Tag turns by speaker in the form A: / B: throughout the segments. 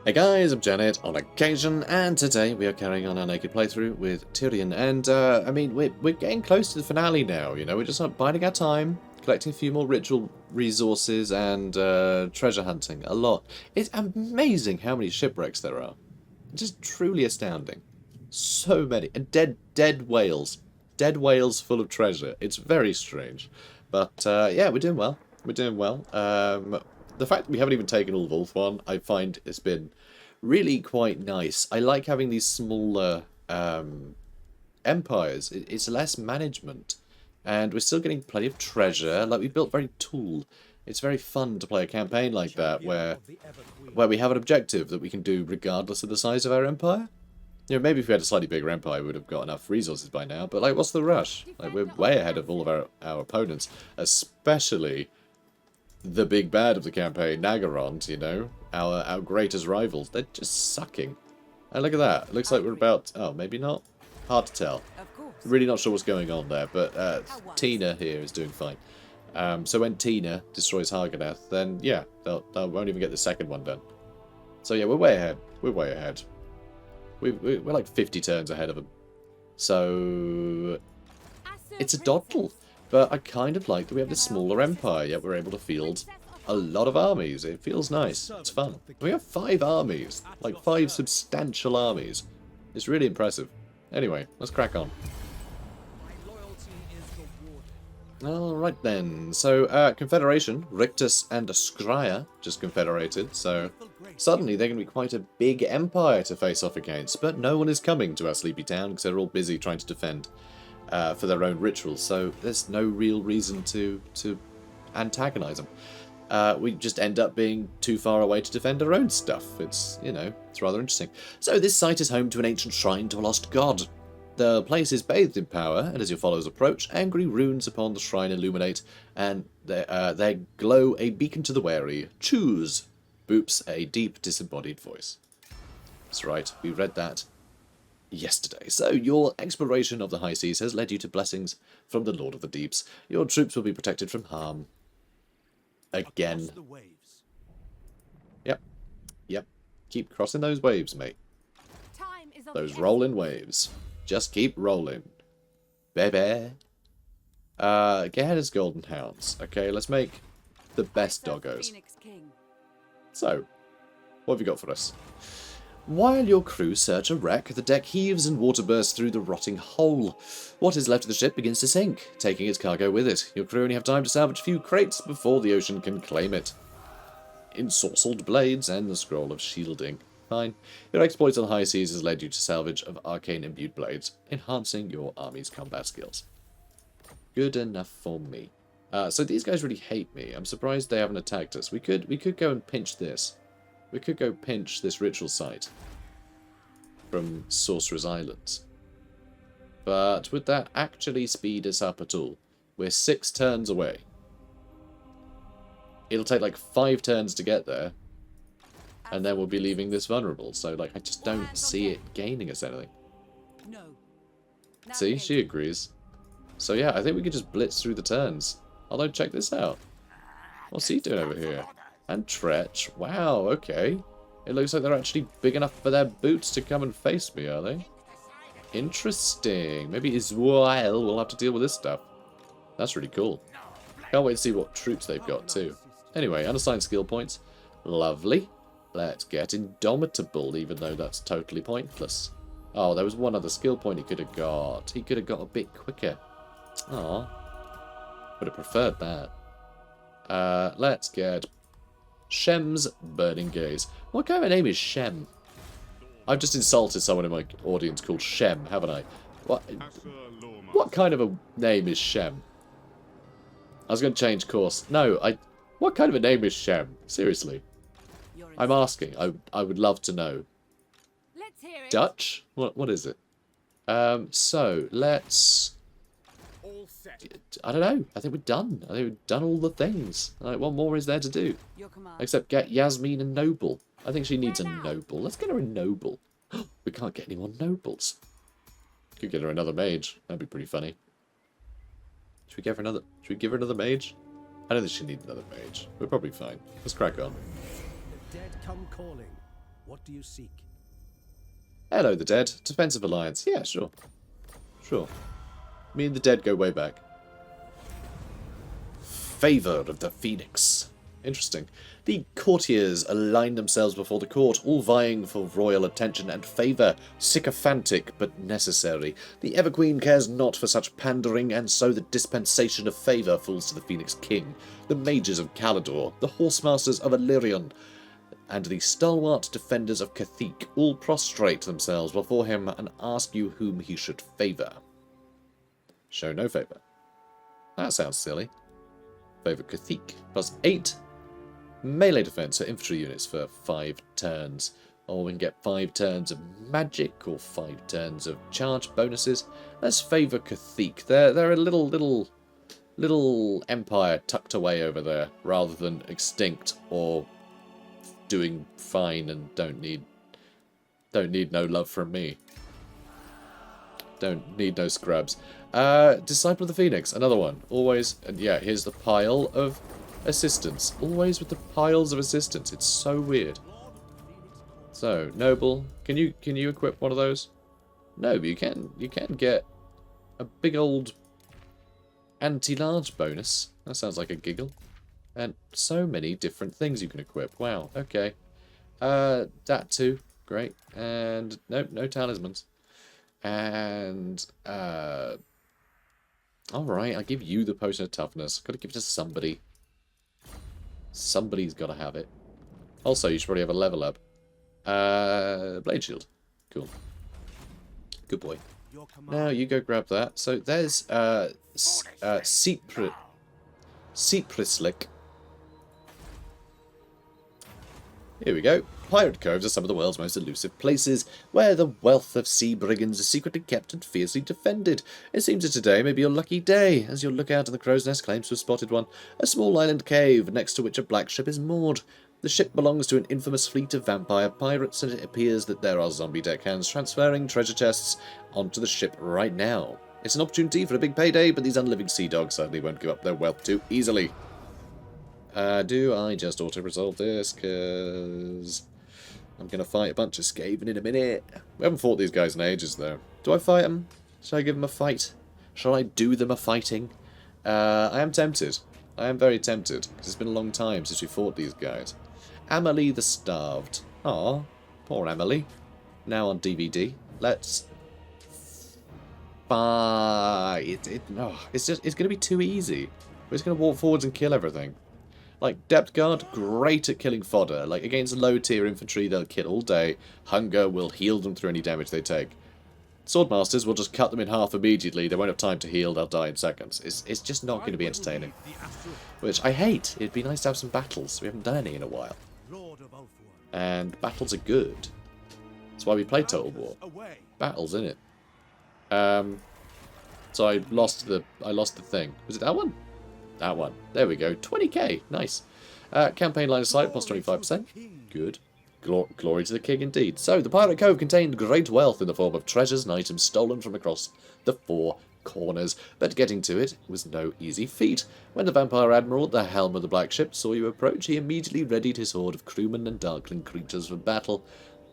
A: Hey guys, I'm Janet on occasion, and today we are carrying on our naked playthrough with Tyrion, and I mean, we're getting close to the finale now, you know, we're just biding our time, collecting a few more ritual resources and treasure hunting, a lot. It's amazing how many shipwrecks there are. Just truly astounding. So many, and dead whales. Dead whales full of treasure. It's very strange. But yeah, we're doing well. We're doing well. The fact that we haven't even taken all of Ulthuan, I find has been really quite nice. I like having these smaller empires. It's less management. And we're still getting plenty of treasure. Like, we built very tool. It's very fun to play a campaign like that where we have an objective that we can do regardless of the size of our empire. You know, maybe if we had a slightly bigger empire, we would have got enough resources by now. But, like, what's the rush? Like, we're way ahead of all of our opponents. Especially the big bad of the campaign, Nagarond, you know. Our greatest rivals. They're just sucking. And look at that. It looks like we're about... Oh, maybe not? Hard to tell. Really not sure what's going on there. But Tina here is doing fine. So when Tina destroys Harganath, then, yeah, they won't even get the second one done. So, yeah, we're way ahead. We're way ahead. We're like 50 turns ahead of them. So it's a doddle. But I kind of like that we have this smaller empire, yet we're able to field a lot of armies. It feels nice. It's fun. We have 5 armies. Like 5 substantial armies. It's really impressive. Anyway, let's crack on. Alright then, so Confederation, Rictus and Scryer just confederated, so suddenly they're going to be quite a big empire to face off against, but no one is coming to our sleepy town because they're all busy trying to defend for their own rituals, so there's no real reason to antagonize them. We just end up being too far away to defend our own stuff. It's, you know, it's rather interesting. So this site is home to an ancient shrine to a lost god. The place is bathed in power, and as your followers approach, angry runes upon the shrine illuminate, and they glow a beacon to the wary. Choose! Boops a deep, disembodied voice. That's right, we read that yesterday. So, your exploration of the high seas has led you to blessings from the Lord of the Deeps. Your troops will be protected from harm. Again. Yep. Yep. Keep crossing those waves, mate. Those rolling waves. Just keep rolling. Baby. Get as golden hounds. Okay, let's make the best doggos. So, what have you got for us? While your crew search a wreck, the deck heaves and water bursts through the rotting hole. What is left of the ship begins to sink, taking its cargo with it. Your crew only have time to salvage a few crates before the ocean can claim it. Ensorcelled blades and the scroll of shielding. Fine. Your exploits on the high seas has led you to salvage of arcane-imbued blades, enhancing your army's combat skills. Good enough for me. So these guys really hate me. I'm surprised they haven't attacked us. We could go and pinch this. We could go pinch this ritual site from Sorcerer's Islands. But would that actually speed us up at all? We're 6 turns away. It'll take like 5 turns to get there. And then we'll be leaving this vulnerable. So, like, I just don't see it gaining us anything. See, she agrees. So, yeah, I think we could just blitz through the turns. Although, check this out. What's he doing over here? And Tretch. Wow, okay. It looks like they're actually big enough for their boots to come and face me, are they? Interesting. Maybe Israel will have to deal with this stuff. That's really cool. Can't wait to see what troops they've got, too. Anyway, unassigned skill points. Lovely. Let's get Indomitable, even though that's totally pointless. Oh, there was one other skill point he could have got. He could have got a bit quicker. Aw. Would have preferred that. Let's get Shem's Burning Gaze. What kind of a name is Shem? I've just insulted someone in my audience called Shem, haven't I? What kind of a name is Shem? I was going to change course. No, what kind of a name is Shem? Seriously. I'm asking. I would love to know.
B: Let's hear it.
A: Dutch? What is it? So, let's... I don't know. I think we're done. I think we've done all the things. Like, what more is there to do? Except get Yasmin a noble. I think she needs a noble. Let's get her a noble. We can't get any more nobles. Could get her another mage. That'd be pretty funny. Should we give her another mage? I don't think she needs another mage. We're probably fine. Let's crack on.
C: The dead come calling. What do you seek?
A: Hello, the dead. Defensive alliance. Yeah, sure. Sure. Me and the dead go way back. Favor of the Phoenix. Interesting. The courtiers align themselves before the court, all vying for royal attention and favour, sycophantic but necessary. The Everqueen cares not for such pandering, and so the dispensation of favour falls to the Phoenix King, the mages of Calador, the horsemasters of Illyrion, and the stalwart defenders of Cathike all prostrate themselves before him and ask you whom he should favour. Show no favour. That sounds silly. Favour Cathike. +8 melee defense for infantry units for 5 turns. Or we can get 5 turns of magic or 5 turns of charge bonuses. Let's favour Cathike. They're a little empire tucked away over there, rather than extinct or doing fine and don't need no love from me. Don't need no scrubs. Disciple of the Phoenix, another one. Always, and yeah, here's the pile of assistants. Always with the piles of assistants. It's so weird. So, noble, can you equip one of those? No, but you can get a big old anti-large bonus. That sounds like a giggle. And so many different things you can equip. Wow, okay. That too. Great. And nope, no talismans. And alright, I'll give you the potion of toughness. Gotta give it to somebody. Somebody's gotta have it. Also, you should probably have a level up. Blade shield. Cool. Good boy. Now you go grab that. So there's Cypresslick. Here we go. Pirate coves are some of the world's most elusive places, where the wealth of sea brigands is secretly kept and fiercely defended. It seems that today may be your lucky day, as your lookout in the crow's nest claims to have spotted one, a small island cave next to which a black ship is moored. The ship belongs to an infamous fleet of vampire pirates, and it appears that there are zombie deckhands transferring treasure chests onto the ship right now. It's an opportunity for a big payday, but these unliving sea dogs certainly won't give up their wealth too easily. Do I just auto-resolve this? Because I'm going to fight a bunch of Skaven in a minute. We haven't fought these guys in ages, though. Do I fight them? Should I give them a fight? Shall I do them a fighting? I am tempted. I am very tempted, because it's been a long time since we fought these guys. Amelie the Starved. Aw, poor Amelie. Now on DVD. Let's fight. It's going to be too easy. We're just going to walk forwards and kill everything. Like, Depth Guard, great at killing fodder. Like, against low-tier infantry, they'll kill all day. Hunger will heal them through any damage they take. Swordmasters will just cut them in half immediately. They won't have time to heal. They'll die in seconds. It's just not going to be entertaining. Which I hate. It'd be nice to have some battles. We haven't done any in a while. And battles are good. That's why we play Total War. Battles, innit? So I lost the thing. Was it that one? That one. There we go. 20k. Nice. Campaign line of sight plus 25%. Good. Glory to the king indeed. So, the Pirate Cove contained great wealth in the form of treasures and items stolen from across the 4 corners. But getting to it was no easy feat. When the Vampire Admiral at the helm of the Black Ship saw you approach, he immediately readied his horde of crewmen and darkling creatures for battle.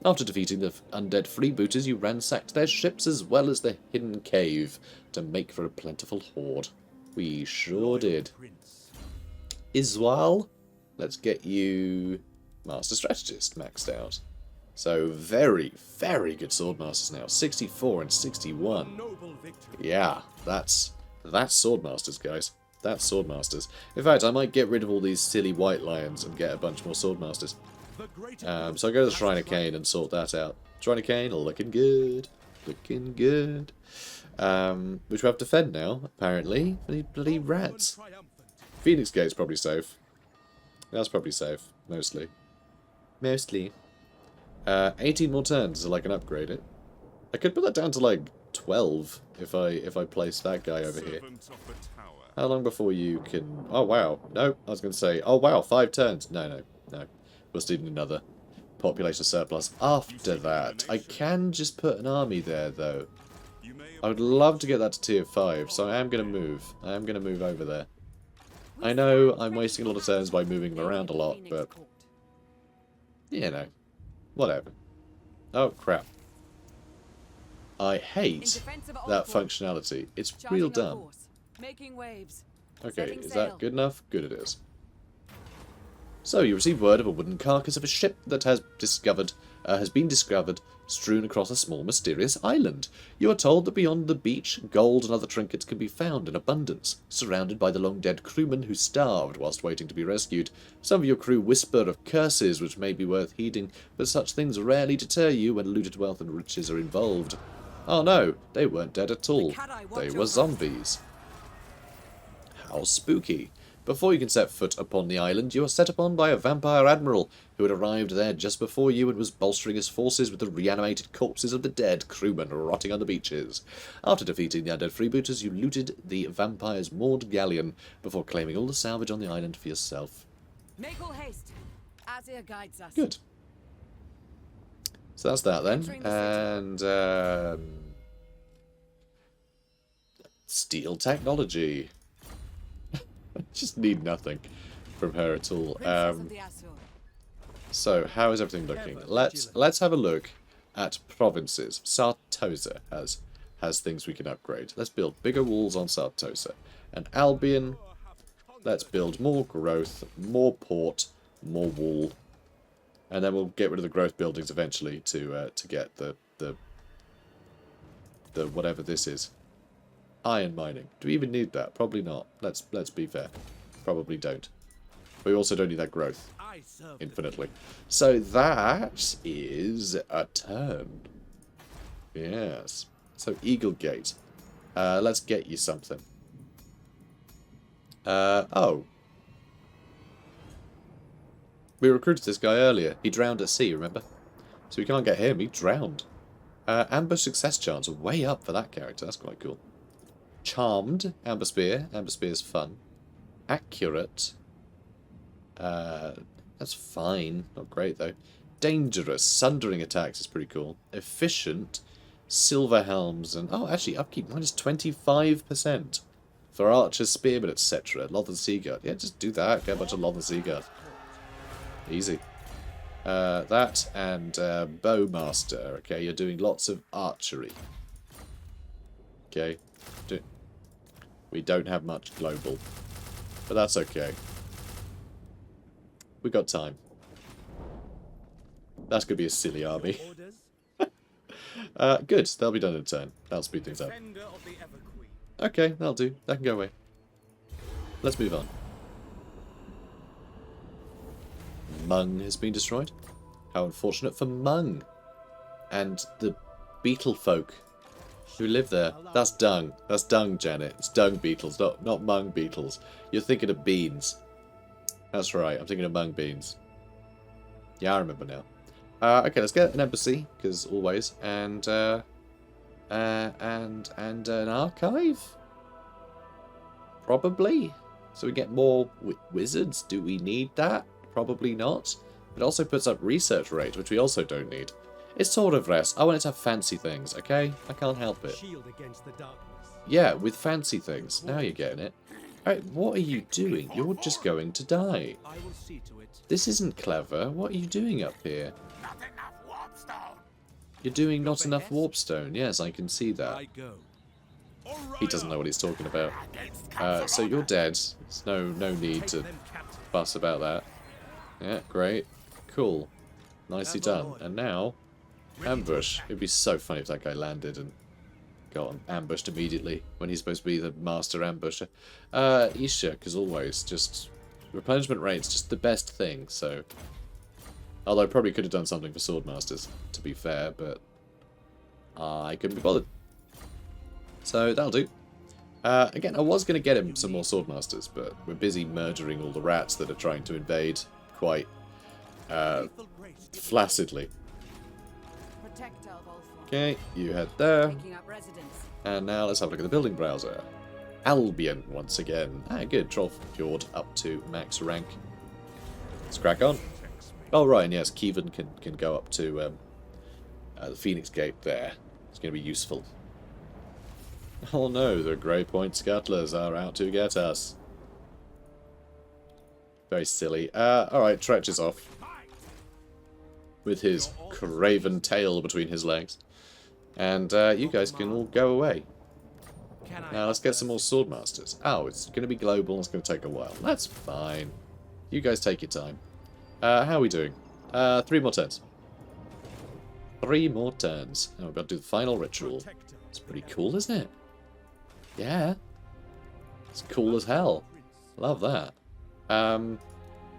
A: After defeating the undead freebooters, you ransacked their ships as well as the hidden cave to make for a plentiful hoard. We sure did. Iswal, let's get you Master Strategist maxed out. So very, very good Swordmasters now. 64 and 61. Yeah, that's Swordmasters, guys. That's Swordmasters. In fact, I might get rid of all these silly white lions and get a bunch more Swordmasters. So I go to the Shrine of Cain and sort that out. Shrine of Cain, looking good. Looking good. Which we have to defend now, apparently. The bloody rats. Phoenix Gate's probably safe. That's probably safe, mostly. Mostly. 18 more turns so I can upgrade it. I could put that down to like 12 if I place that guy over here. How long before you can... Oh wow. No, I was going to say, oh wow, 5 turns. No. We'll still need another population surplus after that. I can just put an army there though. I would love to get that to tier 5, so I am going to move. I am going to move over there. I know I'm wasting a lot of turns by moving them around a lot, but... You know. Whatever. Oh, crap. I
B: In
A: hate
B: defense of
A: that
B: Old Fort,
A: functionality. It's
B: charging
A: real
B: our
A: dumb.
B: course, making waves.
A: Okay,
B: Setting
A: is
B: sail.
A: that good enough? Good it is. So, you receive word of a wooden carcass of a ship that has been discovered, strewn across a small mysterious island. You are told that beyond the beach, gold and other trinkets can be found in abundance, surrounded by the long-dead crewmen who starved whilst waiting to be rescued. Some of your crew whisper of curses which may be worth heeding, but such things rarely deter you when looted wealth and riches are involved. Oh no, they weren't dead at all. They were zombies. How spooky. Before you can set foot upon the island, you are set upon by a vampire admiral who had arrived there just before you and was bolstering his forces with the reanimated corpses of the dead crewmen rotting on the beaches. After defeating the undead freebooters, you looted the vampire's moored galleon before claiming all the salvage on the island for yourself.
B: Make all haste. Azir guides us.
A: Good. So that's that then.
B: Entering the city.
A: And steel technology. Just need nothing from her at all.
B: Princess of the Azur.
A: So how is everything looking? Let's have a look at provinces. Sartosa has things we can upgrade. Let's build bigger walls on Sartosa. And Albion, let's build more growth, more port, more wall, and then we'll get rid of the growth buildings eventually to get the whatever this is. Iron mining. Do we even need that? Probably not. Let's be fair. Probably don't. We also don't need that growth infinitely. So that is a turn. Yes. So Eagle Gate. Let's get you something. Oh. We recruited this guy earlier. He drowned at sea, remember? So we can't get him. He drowned. Ambush success chance are way up for that character. That's quite cool. Charmed, Amber Spear. Amber Spear's fun. Accurate. That's fine. Not great, though. Dangerous. Sundering attacks is pretty cool. Efficient. Silver helms. And oh, actually, upkeep minus 25%. For archers, spearmen, etc. Lothern Seaguard. Yeah, just do that. Get a bunch of Lothern Seaguard. Easy. That and Bowmaster. Okay, you're doing lots of archery. Okay. We don't have much global, but that's okay. We got time. That's going to be a silly army. Good, that'll be done in a turn. That'll speed things up. Okay, that'll do. That can go away. Let's move on. Mung has been destroyed. How unfortunate for Mung. And the beetle folk who live there. That's dung. That's dung, Janet. It's dung beetles, not mung beetles. You're thinking of beans. That's right, I'm thinking of mung beans. Yeah, I remember now. Okay, let's get an embassy, because always, and an archive? Probably. So we get more wizards. Do we need that? Probably not. It also puts up research rate, which we also don't need. It's sort of rest. I want it to have fancy things, okay? I can't help it.
C: Shield against the darkness.
A: Yeah, with fancy things. Now you're getting it. Alright, what are you doing? You're just going to die.
C: I will see to it.
A: This isn't clever. What are you doing up here? You're doing not enough warpstone. Yes, I can see that.
C: I go.
A: He doesn't know what he's talking about. So you're dead. There's no need to fuss about that. Yeah, great. Cool. Nicely done. And now, ambush. It'd be so funny if that guy landed and got ambushed immediately when he's supposed to be the master ambusher. Isha, because always, just replenishment rate's just the best thing, so... Although I probably could have done something for Swordmasters, to be fair, but I couldn't be bothered. So that'll do. Again, I was going to get him some more Swordmasters, but we're busy murdering all the rats that are trying to invade quite flaccidly.
B: Protect our Voltron.
A: Okay, you head there.
B: Taking up residence.
A: And now let's have a look at the building browser. Albion, once again. Ah, good. Trollfjord up to max rank. Let's crack on. Oh, right, and yes, Kievan can go up to the Phoenix Gate there. It's going to be useful. Oh no, the Grey Point Scuttlers are out to get us. Very silly. Alright, Tretch is off. with his craven tail between his legs. And you guys can all go away.
C: Can I
A: Now let's get some more swordmasters. Oh, it's going to be global. It's going to take a while. That's fine. You guys take your time. How are we doing? 3 more turns. 3 more turns. Now we've got to do the final ritual.
C: protector?
A: It's pretty cool, isn't it? Yeah. It's cool as hell. Love that.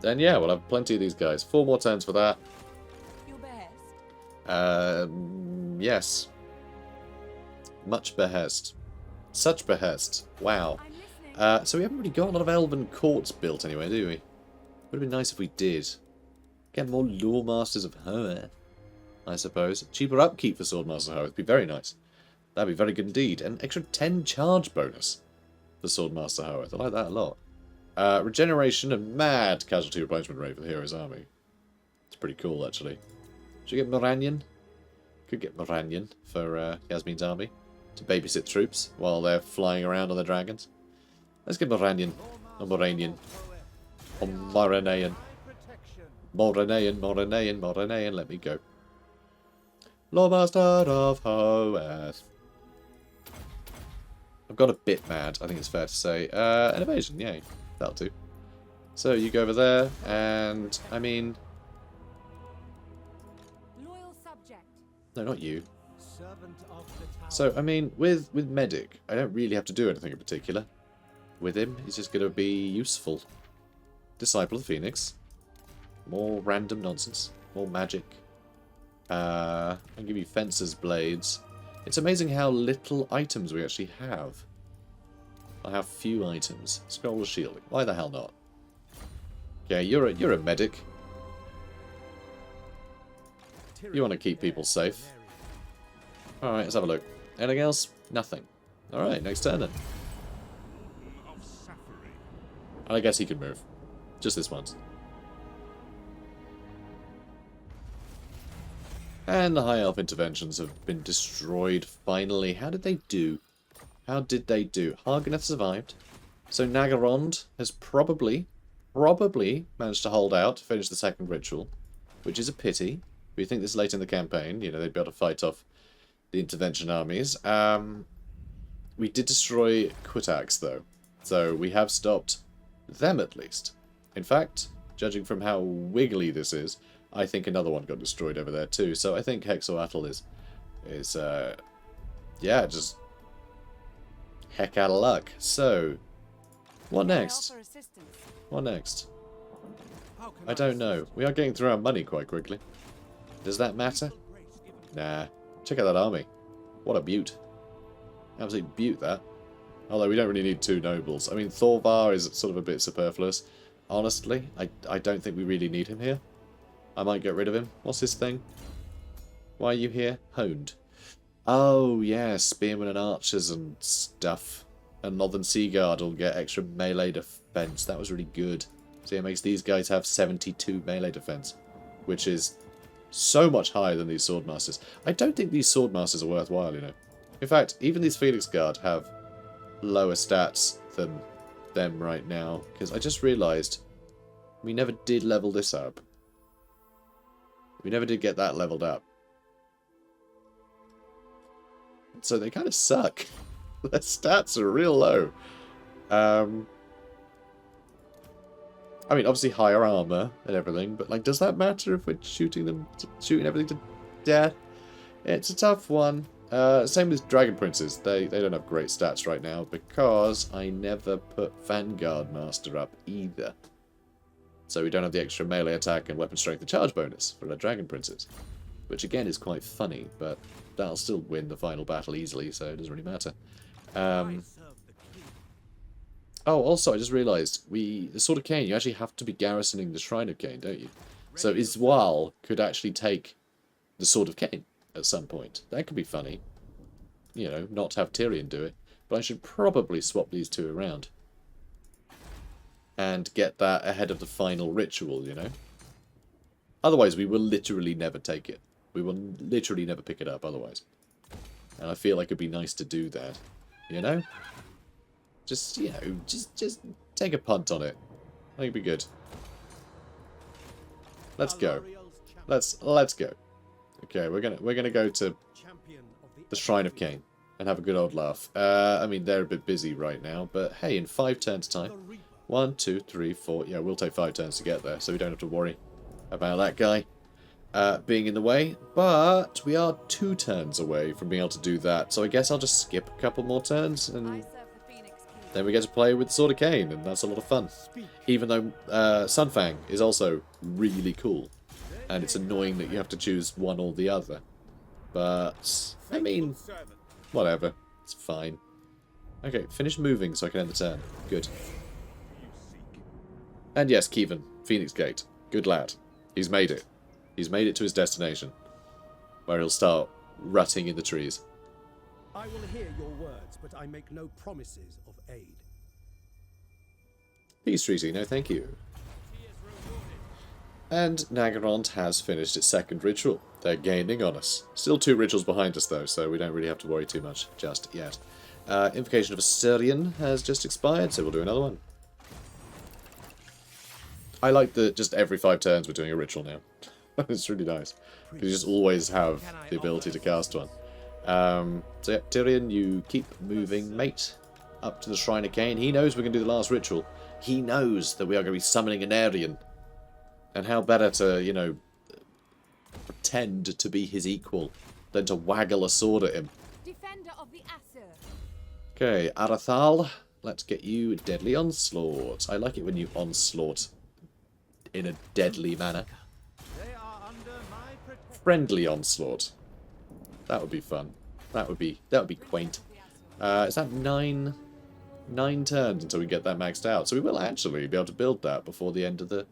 A: Then yeah, we'll have plenty of these guys. 4 more turns for that.
B: Your behest.
A: Yes. Much behest. Such behest. Wow.
B: I'm listening.
A: So we haven't really got a lot of elven courts built anyway, do we? Would have been nice if we did. Get more Lore Masters of Hoeth, I suppose. Cheaper upkeep for Swordmaster Hoeth would be very nice. That'd be very good indeed. An extra 10 charge bonus for Swordmaster Hoeth. I like that a lot. Regeneration and mad casualty replenishment rate for the hero's army. It's pretty cool, actually. Should we get Moranion? Could get Moranion for Yasmin's army to babysit troops while they're flying around on the dragons. Let's get Moranion. Or Moranion. Or Moranaean. Moranaean, let me go. Lawmaster of Hoeth. I've got a bit mad, I think it's fair to say. An evasion, yay. That'll do. So you go over there, and I mean...
B: Loyal subject.
A: No, not you.
C: Servant of the tower.
A: So, I mean, with Medic, I don't really have to do anything in particular. With him, he's just going to be useful. Disciple of the Phoenix. More random nonsense. More magic. I'll give you Fencer's Blades. It's amazing how little items we actually have. I have few items. Scroll of Shielding. Why the hell not? Okay, you're a medic. You want to keep people safe. Alright, let's have a look. Anything else? Nothing. Alright, next turn then. And I guess he can move. Just this once. And the High Elf interventions have been destroyed finally. How did they do? How did they do? Harganeth survived. So Nagarond has probably managed to hold out, finish the second ritual, which is a pity. We think this late in the campaign, you know, they'd be able to fight off the intervention armies. We did destroy Quitax, though. So we have stopped them, at least. In fact, judging from how wiggly this is, I think another one got destroyed over there, too. So I think Hexoatl is yeah, just heck out of luck. So, what
B: May I
A: next?
B: offer assistance?
A: What next?
C: How can
A: I don't know. We are getting through our money quite quickly. Does that matter? Nah. Check out that army. What a beaut. Absolute beaut, that. Although we don't really need 2 nobles. I mean, Thorvar is sort of a bit superfluous. Honestly, I don't think we really need him here. I might get rid of him. What's his thing? Why are you here? Honed. Oh, yeah, spearmen and archers and stuff. And Northern Seaguard will get extra melee defense. That was really good. So it makes these guys have 72 melee defense, which is so much higher than these Swordmasters. I don't think these Swordmasters are worthwhile, you know. In fact, even these Felix Guard have lower stats than them right now, because I just realised we never did level this up. We never did get that leveled up. So they kind of suck. Their stats are real low. I mean, obviously higher armor and everything, but like, does that matter if we're shooting everything to death? It's a tough one. Same with Dragon Princes. They don't have great stats right now because I never put Vanguard Master up either. So we don't have the extra melee attack and weapon strength and charge bonus for the Dragon Princes. Which again is quite funny, but that'll still win the final battle easily, so it doesn't really matter. Oh, also, I just realised, the Sword of Cain, you actually have to be garrisoning the Shrine of Cain, don't you? So Iswal could actually take the Sword of Cain at some point. That could be funny. You know, not have Tyrion do it. But I should probably swap these 2 around. And get that ahead of the final ritual, you know? Otherwise, we will literally never take it. We will literally never pick it up otherwise. And I feel like it'd be nice to do that. You know? Just, you know, just take a punt on it. I think it'd be good. Let's go. let's go. Okay, we're gonna go to
C: Champion of
A: the Shrine of Cain and have a good old laugh. I mean, they're a bit busy right now, but hey, in 5 turns time. 1, 2, 3, 4. Yeah, we'll take 5 turns to get there, so we don't have to worry about that guy being in the way. But we are 2 turns away from being able to do that, so I guess I'll just skip a couple more turns,
B: I
A: and
B: serve the Phoenix King.
A: then we get to play with Sword of Cain, and that's a lot of fun. Even though Sunfang is also really cool, and it's annoying that you have to choose one or the other. But, I mean, whatever. It's fine. Okay, finish moving so I can end the turn. Good. And yes, Kevin, Phoenix Gate. Good lad. He's made it. He's made it to his destination, where he'll start rutting in the trees.
C: I will hear your words, but I make no promises of aid.
A: Peace treaty, no thank you. And Nagarond has finished its 2nd ritual. They're gaining on us. Still 2 rituals behind us though, so we don't really have to worry too much just yet. Invocation of Assyrian has just expired, so we'll do another one. I like that just every 5 turns we're doing a ritual now. It's really nice. You just always have the ability to cast one. So yeah, Tyrion, you keep moving, mate, up to the Shrine of Cain. He knows we're going to do the last ritual. He knows that we are going to be summoning an Aryan. And how better to, you know, pretend to be his equal than to waggle a sword at him.
B: Defender of the Aesir.
A: Okay, Arathal, let's get you Deadly Onslaught. I like it when you onslaught in a deadly manner.
C: They are under my protection.
A: Friendly Onslaught. That would be fun. That would be quaint. Is that 9 turns until we get that maxed out? So we will actually be able to build that before the end of the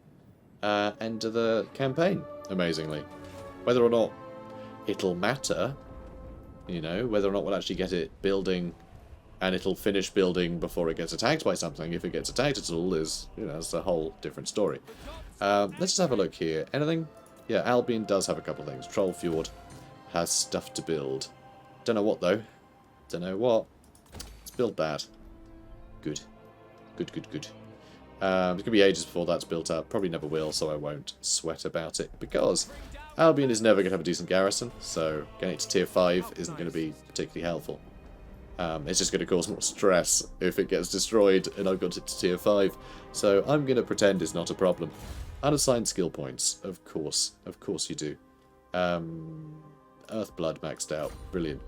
A: campaign. Amazingly, whether or not it'll matter, you know, whether or not we'll actually get it building, and it'll finish building before it gets attacked by something. If it gets attacked at all, is, you know, that's a whole different story. Let's just have a look here. Anything? Yeah, Albion does have a couple of things. Troll Fjord has stuff to build. Don't know what though. Don't know what. Let's build that. Good. Good, good, good. It's going to be ages before that's built up. Probably never will, so I won't sweat about it. Because Albion is never going to have a decent garrison, so getting it to tier 5 isn't going to be particularly helpful. It's just going to cause more stress if it gets destroyed and I've got it to tier 5. So I'm going to pretend it's not a problem. Unassigned skill points, of course. Of course you do. Earthblood maxed out. Brilliant.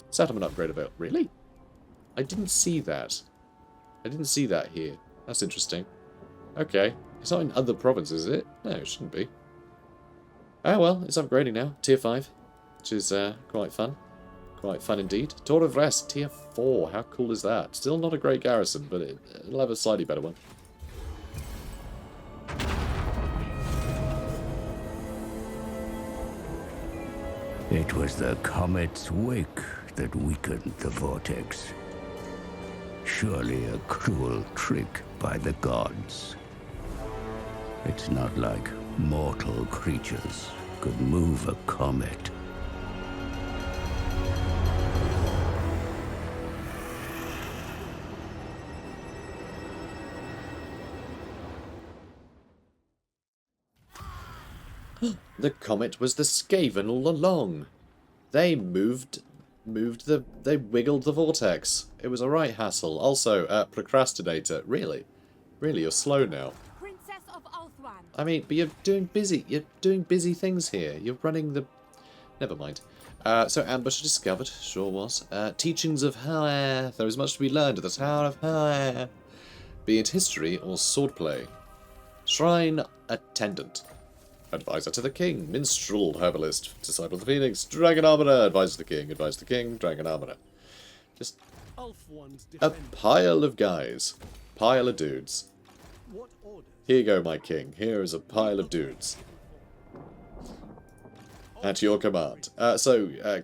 A: Settlement upgrade available. Really? I didn't see that. I didn't see that here. That's interesting. Okay. It's not in other provinces, is it? No, it shouldn't be. Oh well, it's upgrading now. Tier 5. Which is quite fun. Quite fun indeed. Tour of Rest, tier 4. How cool is that? Still not a great garrison, but it'll have a slightly better one.
D: It was the comet's wake that weakened the vortex. Surely a cruel trick by the gods. It's not like mortal creatures could move a comet.
A: The comet was the Skaven all along. They they wiggled the vortex. It was a right hassle. Also, procrastinator. Really? Really, you're slow now.
B: Princess of Ulthwan.
A: I mean, but you're doing busy things here. You're running the... Never mind. So ambush discovered. Sure was. Teachings of High. There is much to be learned at the Tower of High. Be it history or swordplay. Shrine attendant. Advisor to the king. Minstrel, herbalist, disciple of the phoenix. Dragon armorer. Advisor to the king. Advisor to the king. Dragon armorer. Just
C: Ulthwan's
A: a
C: defender.
A: pile of guys. Pile of dudes.
C: What orders?
A: Here you go, my king. Here is a pile of dudes. At your command.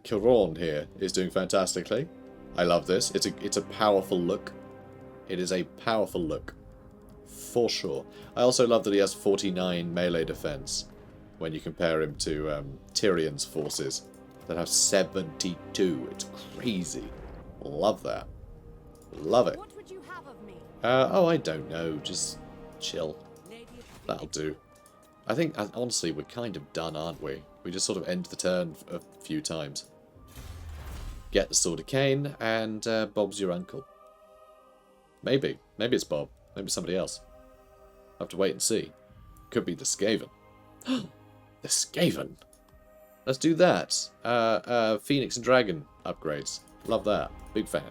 A: Kiron here is doing fantastically. I love this. It's a powerful look. It is a powerful look. For sure. I also love that he has 49 melee defense when you compare him to Tyrion's forces that have 72. It's crazy. Love that. Love it.
B: What would you have of me?
A: Oh, I don't know. Just chill.
B: Lady of
A: That'll do. I think, honestly, we're kind of done, aren't we? We just sort of end the turn a few times. Get the Sword of Cain, and Bob's your uncle. Maybe. Maybe it's Bob. Maybe it's somebody else. I'll have to wait and see. Could be the Skaven. The Skaven! Let's do that. Phoenix and Dragon upgrades. Love that. Big fan.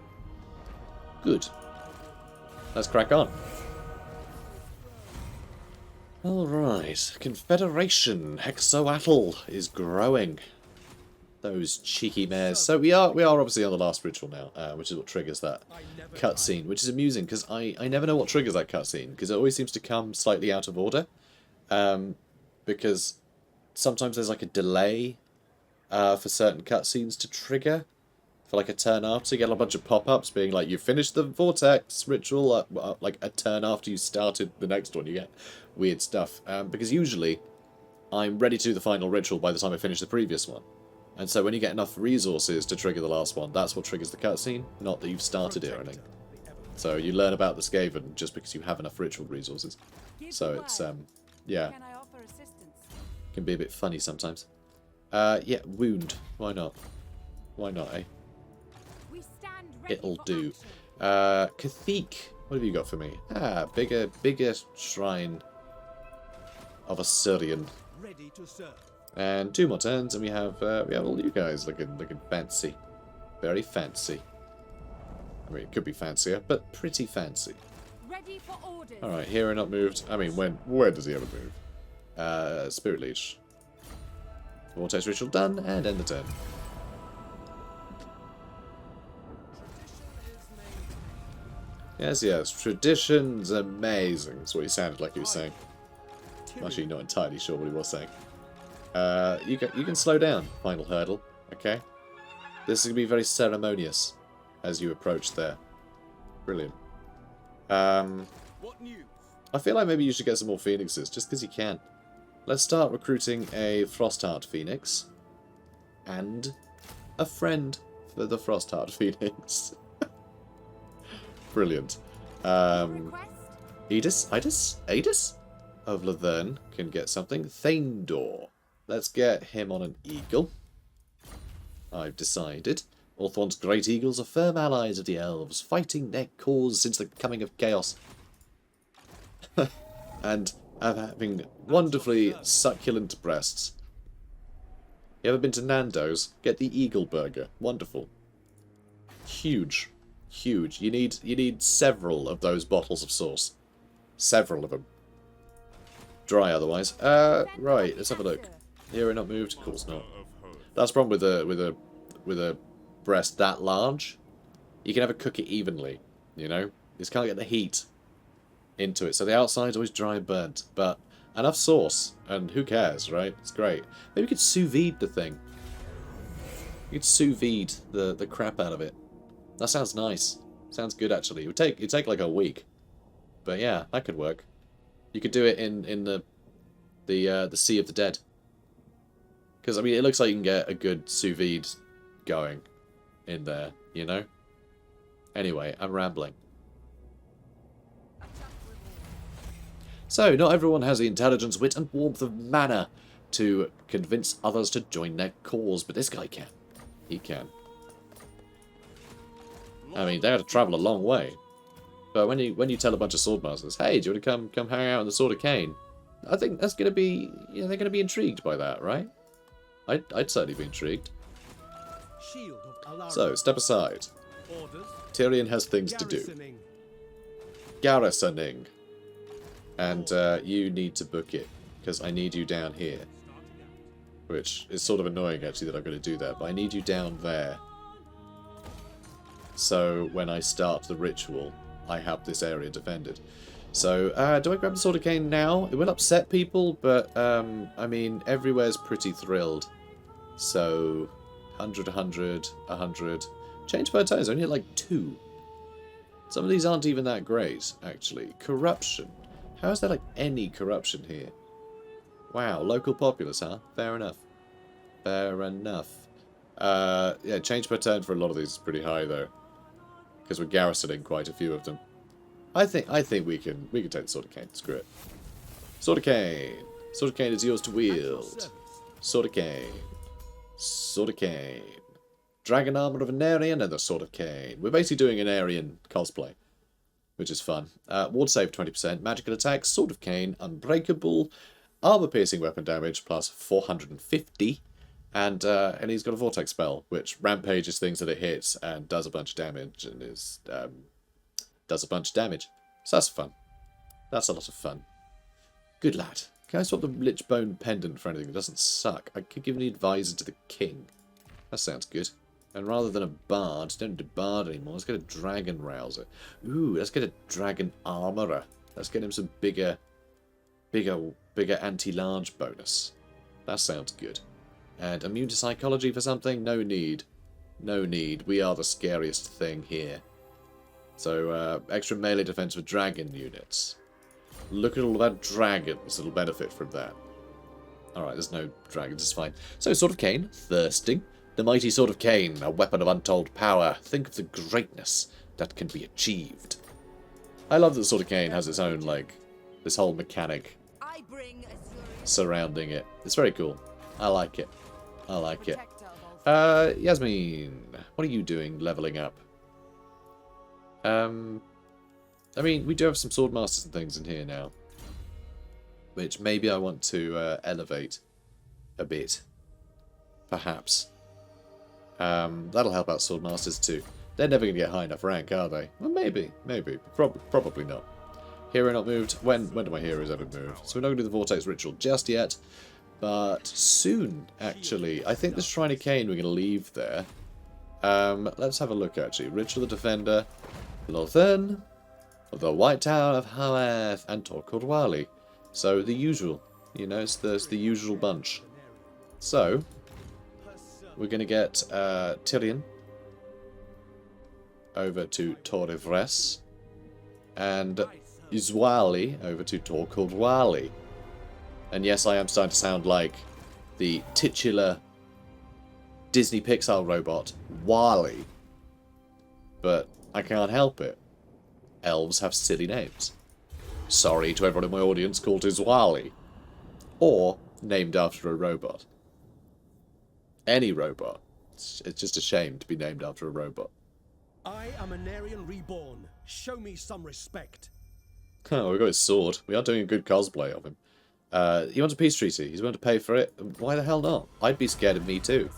A: Good. Let's crack on. Alright. Confederation. Hexoatl is growing. Those cheeky mares. So we are obviously on the last ritual now, which is what triggers that cutscene, which is amusing because I never know what triggers that cutscene because it always seems to come slightly out of order, because sometimes there's like a delay for certain cutscenes to trigger for like a turn after. You get a bunch of pop-ups being like, you finished the vortex ritual like a turn after you started the next one. You get weird stuff because usually I'm ready to do the final ritual by the time I finish the previous one. And so when you get enough resources to trigger the last one, that's what triggers the cutscene, not that you've started it or anything. So you learn about the Skaven just because you have enough ritual resources. So it's, yeah,
B: Can I offer assistance?
A: can be a bit funny sometimes. Yeah, wound. Why not? Why not, eh?
B: We stand ready
A: It'll
B: for
A: do.
B: action.
A: Cathedral. What have you got for me? Ah, bigger shrine of Assyrian.
C: Ready to serve.
A: And 2 more turns, and we have all you guys looking fancy, very fancy. I mean, it could be fancier, but pretty fancy.
B: Ready for orders.
A: All right, hero not moved. I mean, when does he ever move? Spirit Leech. Vortex ritual done, and end the turn. Yes, yes, tradition's amazing. That's what he sounded like he was saying. I'm actually not entirely sure what he was saying. You can slow down, final hurdle, okay? This is going to be very ceremonious as you approach there. Brilliant.
C: What news?
A: I feel like maybe you should get some more Phoenixes, just because you can. Let's start recruiting a Frostheart Phoenix. And a friend for the Frostheart Phoenix. Brilliant.
B: Request?
A: Adis of Laverne can get something. Thaindor. Let's get him on an eagle. I've decided. Orthwan's great eagles are firm allies of the elves, fighting their cause since the coming of chaos. And having wonderfully succulent breasts. You ever been to Nando's? Get the eagle burger. Wonderful. Huge. Huge. You need several of those bottles of sauce. Several of them. Dry otherwise. Right, let's have a look. Hero not moved? Of course not. That's the problem with a breast that large. You can never cook it evenly, you know? You just can't get the heat into it. So the outside's always dry and burnt. But enough sauce, and who cares, right? It's great. Maybe we could sous vide the thing. You could sous vide the crap out of it. That sounds nice. Sounds good, actually. It'd take like a week. But yeah, that could work. You could do it in the Sea of the Dead. Because, I mean, it looks like you can get a good sous vide going in there, you know? Anyway, I'm rambling. So, not everyone has the intelligence, wit, and warmth of manner to convince others to join their cause, but this guy can. He can. I mean, they had to travel a long way. But when you tell a bunch of swordmasters, hey, do you want to come hang out in the Sword of Cain? I think that's going to be, you know, they're going to be intrigued by that, right? I'd certainly be intrigued.
C: Shield of Alara.
A: So, step aside.
C: Orders.
A: Tyrion has things to do.
C: Garrisoning.
A: Garrisoning. And you need to book it, because I need you down here. Which is sort of annoying, actually, that I'm going to do that. But I need you down there. So, when I start the ritual, I have this area defended. So, do I grab the Sword of Cain now? It will upset people, but, I mean, everywhere's pretty thrilled. So, 100, 100, 100. Change per turn is only at like 2. Some of these aren't even that great, actually. Corruption. How is there like any corruption here? Wow, local populace, huh? Fair enough. Fair enough. Yeah, change per turn for a lot of these is pretty high, though. Because we're garrisoning quite a few of them. I think we can take the Sword of Cain. Screw it. Sword of Cain. Sword of Cane is yours to
C: At your
A: wield.
C: service.
A: Sword of Cane. Sword of Cane. Dragon armor of an Aryan and the Sword of Cane. We're basically doing an Aryan cosplay, which is fun. Ward save 20%, magical attack, Sword of Cane, unbreakable, armor piercing weapon damage plus 450, and he's got a vortex spell which rampages things that it hits and does a bunch of damage and does a bunch of damage. So that's fun. That's a lot of fun. Good lad. Can I swap the Lich Bone pendant for anything that doesn't suck? I could give the advisor to the king. That sounds good. And rather than a bard, don't need a bard anymore. Let's get a dragon rouser. Ooh, let's get a dragon armorer. Let's get him some bigger anti-large bonus. That sounds good. And immune to psychology for something? No need. No need. We are the scariest thing here. So, extra melee defense with dragon units. Look at all of our dragons that'll benefit from that. Alright, there's no dragons, it's fine. So, Sword of Cane, thirsting. The mighty Sword of Cane, a weapon of untold power. Think of the greatness that can be achieved. I love that Sword of Cane has its own, like, this whole mechanic
B: I bring assurance.
A: surrounding it. It's very cool. I like it. I like it.
B: Protector of all
A: Yasmin, what are you doing leveling up? I mean, we do have some sword masters and things in here now, which maybe I want to elevate a bit, perhaps. That'll help out sword masters too. They're never going to get high enough rank, are they? Well, maybe, probably not. Hero not moved. When do my heroes ever move? So we're not going to do the vortex ritual just yet, but soon, actually. I think the Shrine of Cain we're going to leave there. Let's have a look, actually. Ritual of the Defender, Lothan, the White Tower of Haeth, and Torquil. So the usual, you know, it's the usual bunch. So we're going to get Tyrion over to Torivres and Izwali over to Torquil. And yes, I am starting to sound like the titular Disney Pixar robot, Wally. But I can't help it. Elves have silly names. Sorry to everyone in my audience called Izwali. Or named after a robot. Any robot. It's just a shame to be named after a robot.
C: I am an Aryan reborn. Show me some respect.
A: Oh, we got his sword. We are doing a good cosplay of him. He wants a peace treaty. He's willing to pay for it. Why the hell not? I'd be scared of me too.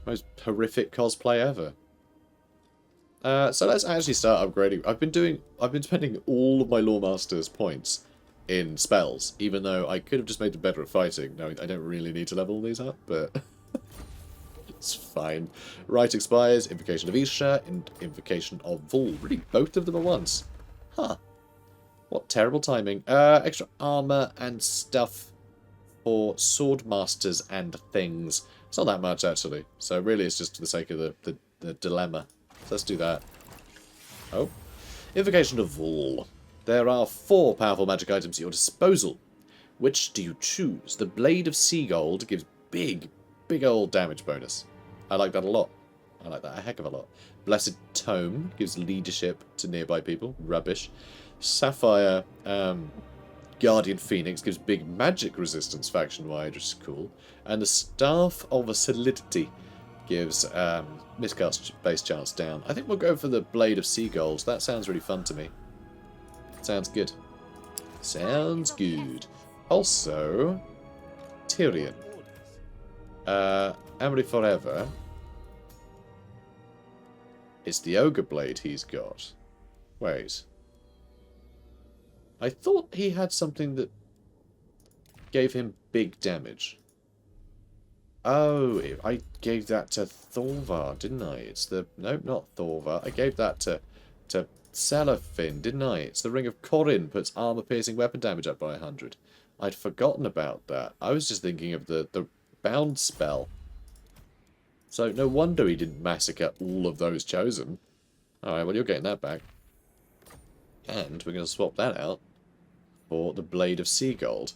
A: Most horrific cosplay ever. So let's actually start upgrading. I've been spending all of my Lawemaster's points in spells, even though I could have just made them better at fighting. No, I don't really need to level these up, but it's fine. Rite expires, Invocation of Isha, and Invocation of Vul. Really, both of them at once. Huh. What terrible timing. Extra armor and stuff for sword masters and things. It's not that much, actually. So really, it's just for the sake of the dilemma. So let's do that. Oh. Invocation of Vul. There are 4 powerful magic items at your disposal. Which do you choose? The Blade of Seagold gives big old damage bonus. I like that a lot. I like that a heck of a lot. Blessed Tome gives leadership to nearby people. Rubbish. Sapphire Guardian Phoenix gives big magic resistance faction-wide, which is cool. And the Staff of Solidity gives miscast base chance down. I think we'll go for the Blade of Seagulls. That sounds really fun to me. Sounds good. Sounds good. Also, Tyrion. Emily Forever. It's the Ogre Blade he's got. Wait. I thought he had something that gave him big damage. Oh, I gave that to Thorvar, didn't I? It's the... Nope, not Thorvar. I gave that to Celafin, didn't I? It's the Ring of Corin, puts armor-piercing weapon damage up by 100. I'd forgotten about that. I was just thinking of the bound spell. So no wonder he didn't massacre all of those chosen. Alright, well, you're getting that back. And we're going to swap that out for the Blade of Seagold.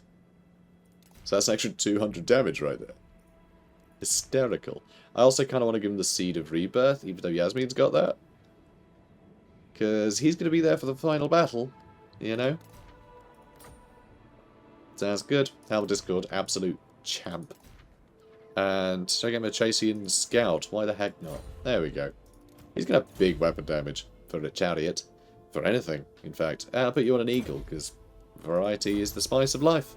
A: So that's an extra 200 damage right there. Hysterical. I also kind of want to give him the Seed of Rebirth, even though Yasmin's got that. Because he's going to be there for the final battle, you know? Sounds good. Hell Discord, absolute champ. And should I get him a Chasian Scout? Why the heck not? There we go. He's going to have big weapon damage for a chariot. For anything, in fact. And I'll put you on an eagle, because variety is the spice of life.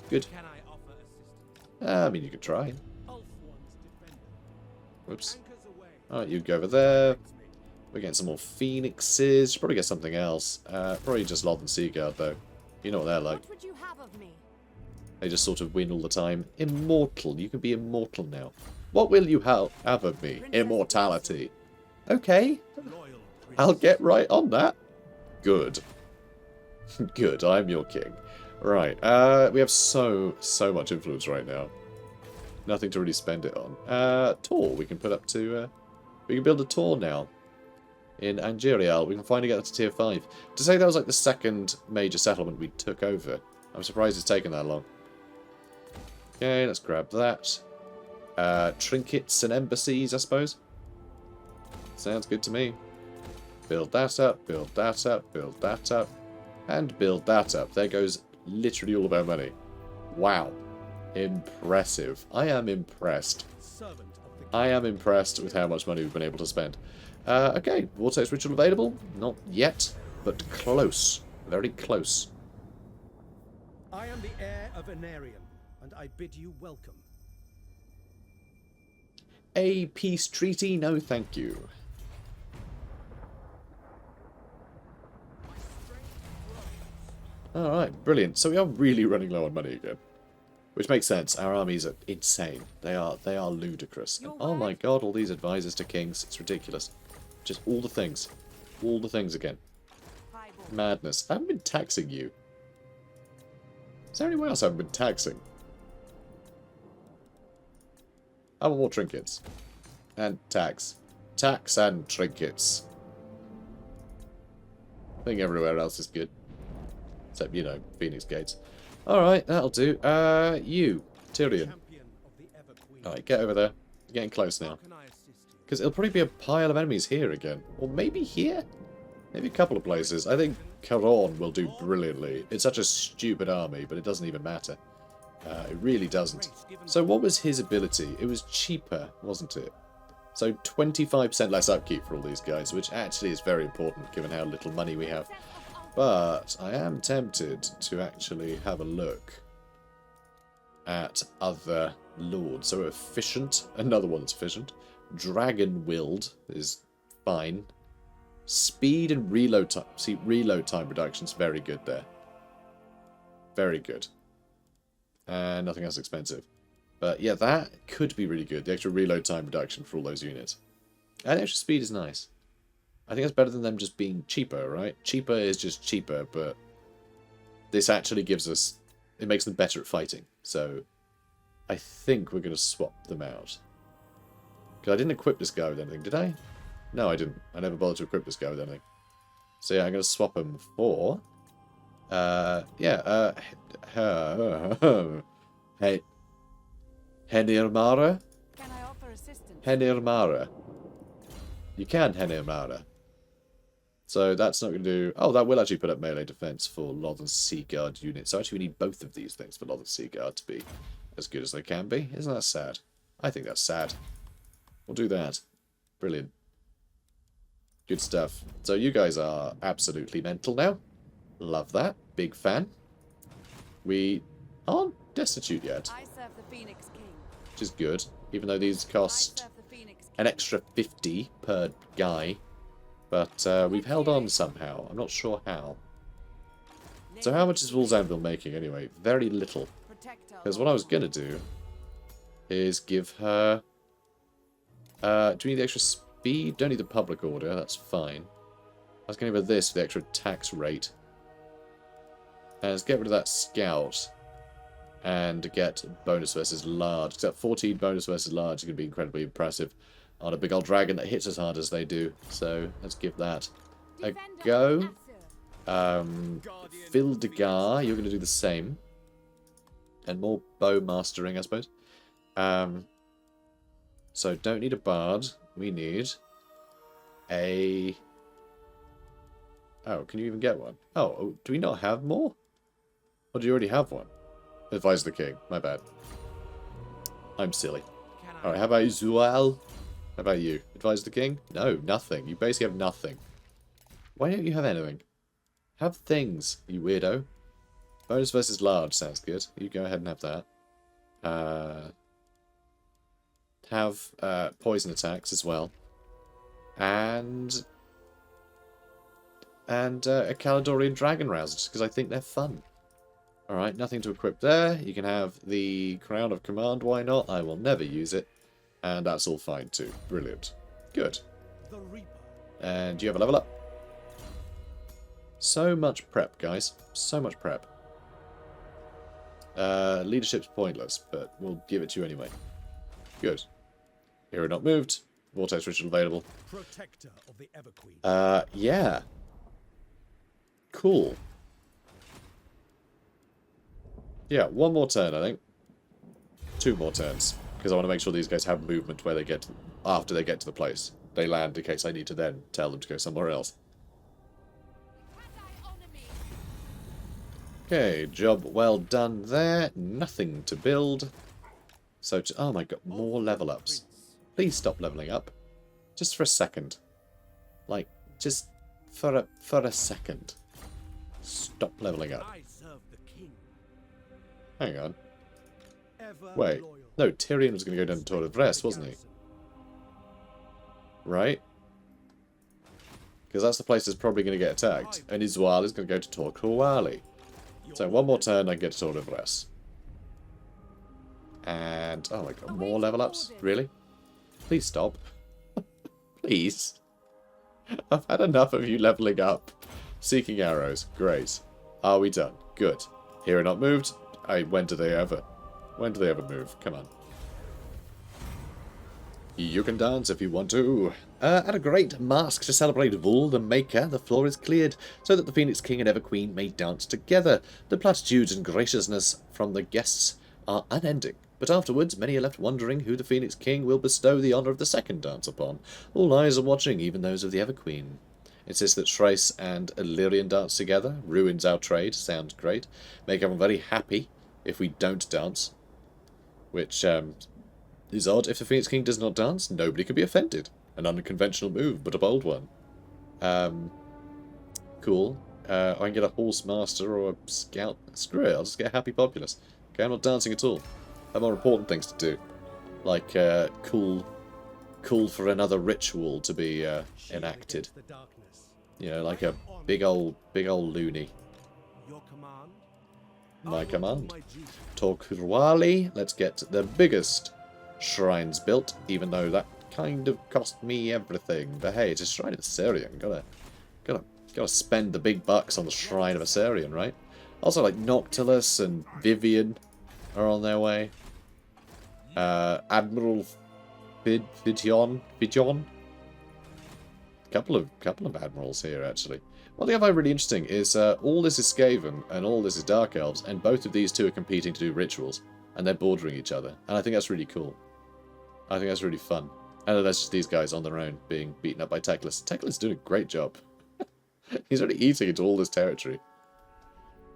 A: Good.
C: Can I offer assistance?
A: I mean, you could try.
C: Ulf wants defending.
A: Whoops.
C: Anchors away.
A: Alright, you go over there. We're getting some more phoenixes. Should probably get something else. Probably just Loth and Seaguard, though. You know what they're like.
B: What would you have of me?
A: They just sort of win all the time. Immortal. You can be immortal now. What will you have of me? Immortality. Okay.
C: Loyal
A: I'll get right on that. Good. Good, I'm your king. Right, we have so much influence right now. Nothing to really spend it on. Tor, we can put up to... we can build a Tor now. In Angerial, we can finally get that to tier 5. To say that was like the second major settlement we took over. I'm surprised it's taken that long. Okay, let's grab that. Trinkets and embassies, I suppose. Sounds good to me. Build that up, build that up, build that up, and build that up. There goes literally all of our money. Wow. Impressive. I am impressed.
C: servant of the
A: I am impressed with how much money we've been able to spend. Okay, Vortex Ritual available? Not yet, but close. Very close.
C: I am the heir of Anarion, and I bid you welcome.
A: A peace treaty? No, thank you. Alright, brilliant. So we are really running low on money again. Which makes sense. Our armies are insane. They are ludicrous. And, oh my god, all these advisors to kings. It's ridiculous. Just all the things. All the things again. Madness. I haven't been taxing you. Is there anyone else I haven't been taxing? I want more trinkets. And tax. Tax and trinkets. I think everywhere else is good. Except, you know, Phoenix Gates. Alright, that'll do. You, Tyrion.
C: Champion of the Ever Queen.
A: Alright, get over there. You're getting close now.
C: How can I assist you?
A: Because it'll probably be a pile of enemies here again. Or maybe here? Maybe a couple of places. I think Caron will do brilliantly. It's such a stupid army, but it doesn't even matter. It really doesn't. So what was his ability? It was cheaper, wasn't it? So 25% less upkeep for all these guys, which actually is very important given how little money we have. But I am tempted to actually have a look at other lords. So efficient, another one that's efficient. Dragon-willed is fine. Speed and reload time. See, reload time reduction's very good there. Very good. And nothing else expensive. But yeah, that could be really good. The extra reload time reduction for all those units. And extra speed is nice. I think that's better than them just being cheaper, right? Cheaper is just cheaper, but this actually gives us... It makes them better at fighting. So I think we're going to swap them out. Because I didn't equip this guy with anything, did I? No, I didn't. I never bothered to equip this guy with anything. So yeah, I'm going to swap him for... Hey. Henirmara?
B: Can I offer assistance?
A: Henirmara. You can Henirmara. So that's not going to do... Oh, that will actually put up melee defense for Loth and Seaguard units. So actually we need both of these things for Loth and Seaguard to be as good as they can be. Isn't that sad? I think that's sad. We'll do that. Brilliant. Good stuff. So you guys are absolutely mental now. Love that. Big fan. We aren't destitute yet,
B: I serve the Phoenix King.
A: which is good. Even though these
B: I
A: cost
B: serve the Phoenix King.
A: an extra 50 per guy. But we've held on somehow. I'm not sure how. So how much is Wolves Anvil making anyway? Very little.
B: Protect our
A: Because what I was going to do is give her... do we need the extra speed? Don't need the public order. That's fine. I was going to give her this for the extra tax rate. And let's get rid of that scout. And get bonus versus large. Because that 14 bonus versus large is going to be incredibly impressive on a big old dragon that hits as hard as they do. So let's give that a go. Fildegar, you're going to do the same. And more bow mastering, I suppose. So don't need a bard. We need a... Oh, can you even get one? Oh, do we not have more? Or do you already have one? Advise the king. My bad. I'm silly. Alright, how about you, Zual? How about you? Advise the king? No, nothing. You basically have nothing. Why don't you have anything? Have things, you weirdo. Bonus versus large sounds good. You go ahead and have that. Have poison attacks as well. And a Caledonian Dragon Rouser, just because I think they're fun. Alright, nothing to equip there. You can have the Crown of Command, why not? I will never use it. And that's all fine too. Brilliant. Good. And do you have a level up? So much prep, guys. So much prep. Leadership's pointless, but we'll give it to you anyway. Good. Hero not moved. Vortex Ritual available.
C: Protector of the Everqueen.
A: Yeah. Cool. Yeah, one more turn, I think. 2 more turns. Because I want to make sure these guys have movement where they get to, after they get to the place. They land in case I need to then tell them to go somewhere else. Okay, job well done there. Nothing to build. So, oh my god, more level ups. Please stop leveling up. Just for a second. Like, just for a second. Stop leveling up.
C: I serve the king.
A: Hang on.
C: Ever
A: Wait.
C: loyal.
A: No, Tyrion was going to go down to Tour of Rest, wasn't he? Right? Because that's the place that's probably going to get attacked. And Izwal is going to go to Tor Kruali. So one more turn, I get to Tour of Rest. And, oh my god, more level ups? Really? Please stop. Please. I've had enough of you leveling up. Seeking arrows. Great. Are we done? Good. Hero not moved. When do they ever? When do they ever move? Come on. You can dance if you want to. At a great masque to celebrate Vul the Maker, the floor is cleared, so that the Phoenix King and Everqueen may dance together. The platitudes and graciousness from the guests are unending, but afterwards many are left wondering who the Phoenix King will bestow the honour of the second dance upon. All eyes are watching, even those of the Everqueen. Insists that Thrace and Illyrian dance together. Ruins our trade. Sounds great. Make everyone very happy if we don't dance. Which is odd. If the Phoenix King does not dance, nobody can be offended. An unconventional move, but a bold one. Cool. I can get a Horse Master or a Scout. Screw it, I'll just get a Happy Populace. Okay, I'm not dancing at all. I have more important things to do. Like, call for another ritual to be enacted.
C: The darkness.
A: You know, like a big old loony.
C: Your command.
A: My command.
C: My duty.
A: Torquali. Let's get the biggest shrines built, even though that kind of cost me everything. But hey, it's a shrine of Assyrian. Gotta spend the big bucks on the shrine of Assyrian, right? Also, like Noctilus and Vivian are on their way. Admiral Fidjon. Couple of admirals here actually. One thing I find really interesting is all this is Skaven and all this is Dark Elves, and both of these two are competing to do rituals, and they're bordering each other, and I think that's really cool. I think that's really fun. And then there's just these guys on their own being beaten up by Teclis. Teclis is doing a great job. He's really eating into all this territory.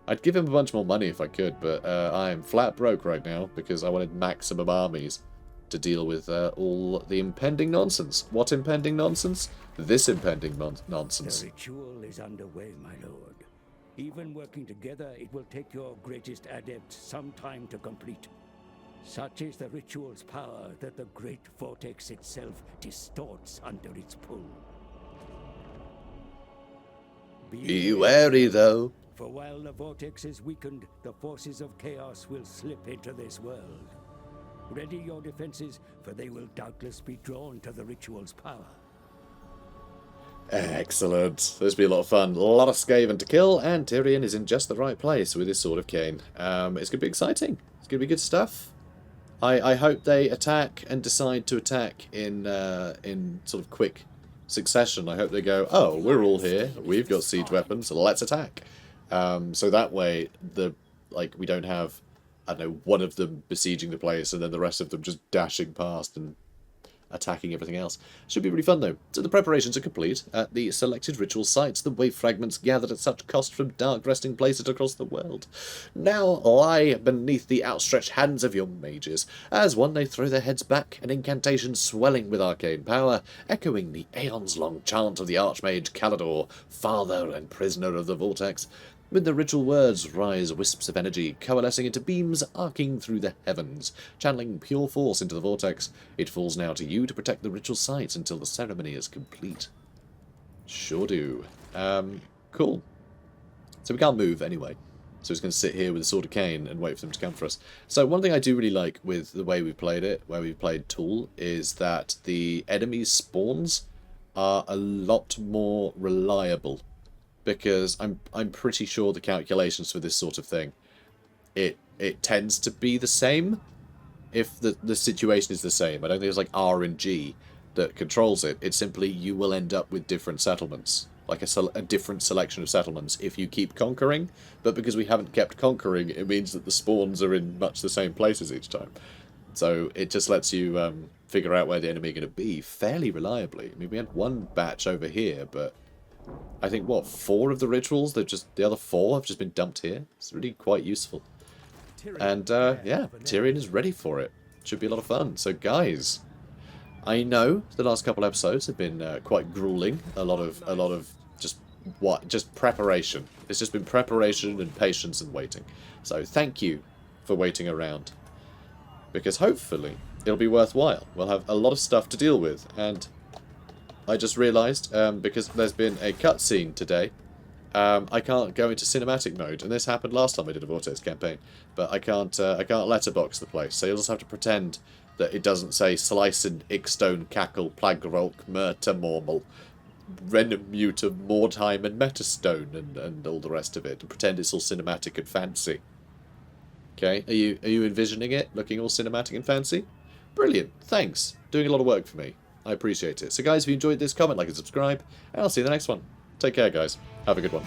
A: I'd give him a bunch more money if I could, but I am flat broke right now because I wanted maximum armies to deal with all the impending nonsense. What impending nonsense? This impending nonsense.
D: The ritual is underway, my lord. Even working together, it will take your greatest adept some time to complete. Such is the ritual's power that the great vortex itself distorts under its pull.
A: Be wary, though.
D: For while the vortex is weakened, the forces of chaos will slip into this world. Ready your defenses, for they will doubtless be drawn to the ritual's power.
A: Excellent. This will be a lot of fun. A lot of Skaven to kill, and Tyrion is in just the right place with his Sword of Cain. It's going to be exciting. It's going to be good stuff. I hope they attack and decide to attack in sort of quick succession. I hope they go, oh, we're all here. We've got siege weapons. Let's attack. So that way, we don't have, I don't know, one of them besieging the place and then the rest of them just dashing past and attacking everything else. Should be really fun though. So the preparations are complete. At the selected ritual sites, the wave fragments gathered at such cost from dark resting places across the world now lie beneath the outstretched hands of your mages. As one they throw their heads back, an incantation swelling with arcane power, echoing the aeons-long chant of the Archmage Calador, father and prisoner of the vortex. With the ritual words rise wisps of energy, coalescing into beams arcing through the heavens, channeling pure force into the vortex. It falls now to you to protect the ritual sites until the ceremony is complete. Sure do. Cool. So we can't move anyway. So it's going to sit here with a Sword of Cain and wait for them to come for us. So one thing I do really like with the way we've played it, where we've played Tool, is that the enemies' spawns are a lot more reliable. Because I'm pretty sure the calculations for this sort of thing, it tends to be the same if the situation is the same. I don't think it's like RNG that controls it. It's simply you will end up with different settlements, like a different selection of settlements if you keep conquering. But because we haven't kept conquering, it means that the spawns are in much the same places each time. So it just lets you figure out where the enemy are going to be fairly reliably. I mean, we had one batch over here, but I think, what, 4 of the rituals, the other 4 have just been dumped here. It's really quite useful. And, yeah, Tyrion is ready for it. Should be a lot of fun. So, guys, I know the last couple episodes have been quite grueling. A lot of just preparation. It's just been preparation and patience and waiting. So, thank you for waiting around. Because hopefully it'll be worthwhile. We'll have a lot of stuff to deal with, and I just realised, because there's been a cutscene today, I can't go into cinematic mode, and this happened last time I did a Vortex campaign, but I can't letterbox the place, so you'll just have to pretend that it doesn't say Slice and Ickstone, Cackle, Plagrolk, Murta, Mormal, Renmute of Mordheim and Metastone, and all the rest of it, and pretend it's all cinematic and fancy. Okay, are you envisioning it, looking all cinematic and fancy? Brilliant, thanks, doing a lot of work for me. I appreciate it. So guys, if you enjoyed this, comment, like, and subscribe, and I'll see you in the next one. Take care, guys. Have a good one.